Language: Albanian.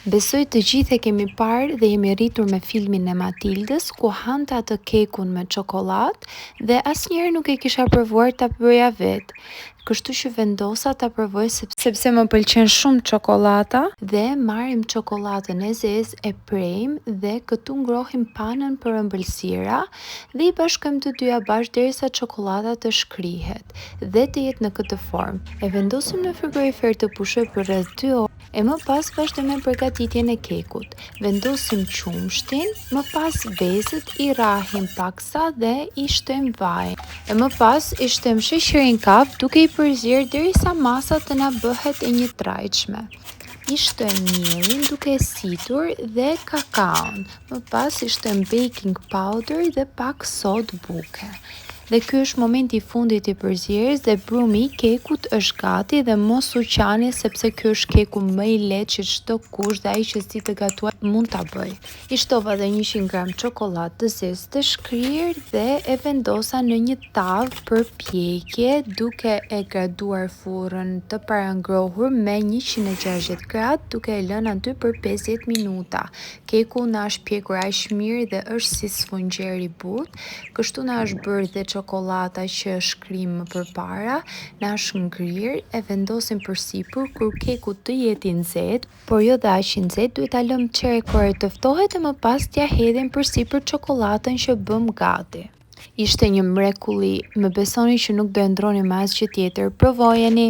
Besoj të gjithë e kemi parë dhe jemi rritur me filmin e Matildës, ku hante atë kekun me çokoladë dhe asnjëherë nuk e kisha provuar ta bëja vetë. Kështu që vendosa ta provoj sepse më pëlqen shumë çokolata dhe marrim çokoladën e zezë, e prejmë dhe këtu ngrohim panën për ëmbëlsira dhe i bashkojmë të dyja bashkë derisa çokolada të shkrihet dhe të jetë në këtë formë. E vendosim në frigorifer të pushoj për rreth 2 orë. E më pas vazhdojmë me përgatitjen e kekut. Vendosim qumshtin, më pas vezët, i rrahim paksa dhe i shtojmë vaj. E më pas i shtojmë sheqerin kaf duke i përzier derisa masa të na bëhet e njëtrajtshme. I shtojmë njerin duke e situr dhe kakaon. Më pas i shtojmë baking powder dhe pak sodë buke. Dhe ky është momenti i fundit i përzierjes dhe brumi i kekut është gati dhe mos u qani sepse ky është keku më i lehtë që çdo kush dhe ai që s'di të gatuar mund ta bëj. I shtova edhe 100 gram çokoladë të zezë të shkrir dhe e vendosa në një tavë për pjekje duke e graduar furrën të parangrohur me 160 gradë duke e lënë aty për 50 minuta. Keku na është pjekur aq mirë dhe është si sfungjer i butë, kështu na është bërë dhe çokolata që shkrim më përpara, na është ngrirë, e vendosim përsipër kur keku të jetë i nxehtë, por jo dhe aq i nxehtë, duhet ta lëmë çerek ore të ftohet e më pas t'ja hedhim përsipër çokoladën që bëm gati. Ishte një mrekulli, më besoni që nuk do e ndroni me asgjë tjetër, provojeni!